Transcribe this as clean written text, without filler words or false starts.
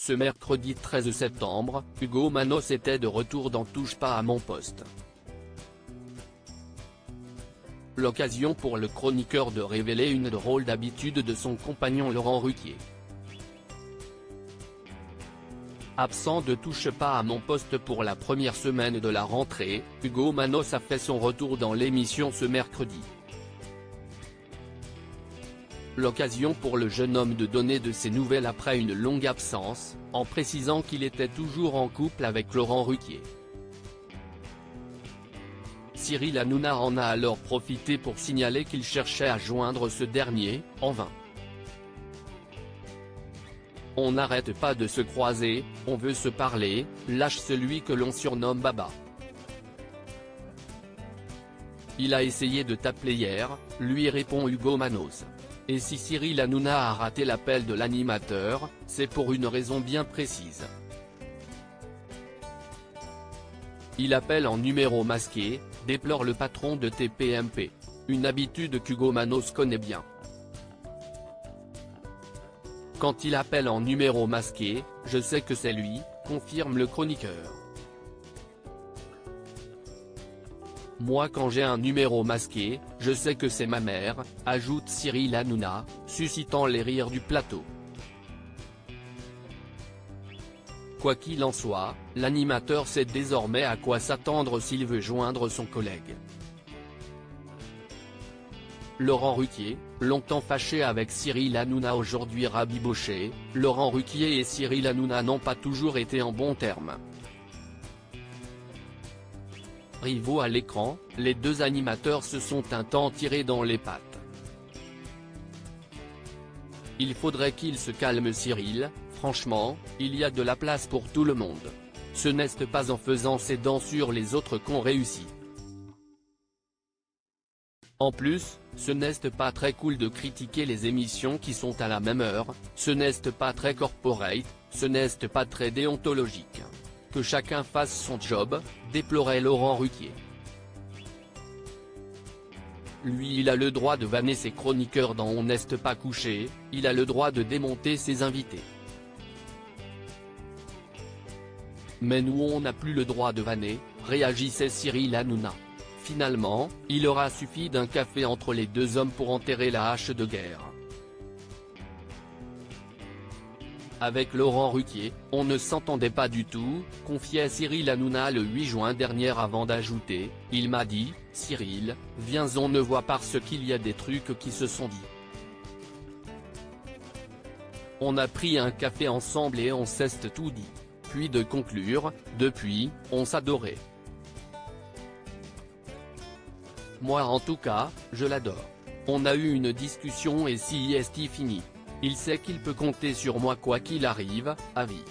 Ce mercredi 13 septembre, Hugo Manos était de retour dans Touche pas à mon poste. L'occasion pour le chroniqueur de révéler une drôle d'habitude de son compagnon Laurent Ruquier. Absent de Touche pas à mon poste pour la première semaine de la rentrée, Hugo Manos a fait son retour dans l'émission ce mercredi. L'occasion pour le jeune homme de donner de ses nouvelles après une longue absence, en précisant qu'il était toujours en couple avec Laurent Ruquier. Cyril Hanouna en a alors profité pour signaler qu'il cherchait à joindre ce dernier, en vain. On n'arrête pas de se croiser, on veut se parler, lâche celui que l'on surnomme Baba. Il a essayé de t'appeler hier, lui répond Hugo Manos. Et si Cyril Hanouna a raté l'appel de l'animateur, c'est pour une raison bien précise. Il appelle en numéro masqué, déplore le patron de TPMP. Une habitude qu'Hugo Manos connaît bien. Quand il appelle en numéro masqué, je sais que c'est lui, confirme le chroniqueur. Moi quand j'ai un numéro masqué, je sais que c'est ma mère, ajoute Cyril Hanouna, suscitant les rires du plateau. Quoi qu'il en soit, l'animateur sait désormais à quoi s'attendre s'il veut joindre son collègue. Laurent Ruquier, longtemps fâché avec Cyril Hanouna aujourd'hui rabiboché, Laurent Ruquier et Cyril Hanouna n'ont pas toujours été en bons termes. Rivaux à l'écran, les deux animateurs se sont un temps tirés dans les pattes. Il faudrait qu'il se calme Cyril, franchement, il y a de la place pour tout le monde. Ce n'est pas en faisant ses dents sur les autres qu'on réussit. En plus, ce n'est pas très cool de critiquer les émissions qui sont à la même heure, ce n'est pas très corporate, ce n'est pas très déontologique. Que chacun fasse son job, déplorait Laurent Ruquier. Lui il a le droit de vanner ses chroniqueurs dans On n'est pas couché, il a le droit de démonter ses invités. Mais nous on n'a plus le droit de vanner, réagissait Cyril Hanouna. Finalement, il aura suffi d'un café entre les deux hommes pour enterrer la hache de guerre. Avec Laurent Ruquier, on ne s'entendait pas du tout, confiait Cyril Hanouna le 8 juin dernier avant d'ajouter, il m'a dit, Cyril, viens on ne voit parce qu'il y a des trucs qui se sont dit. On a pris un café ensemble et on s'est tout dit. Puis de conclure, depuis, on s'adorait. Moi en tout cas, je l'adore. On a eu une discussion et si est fini. Il sait qu'il peut compter sur moi quoi qu'il arrive, à vie.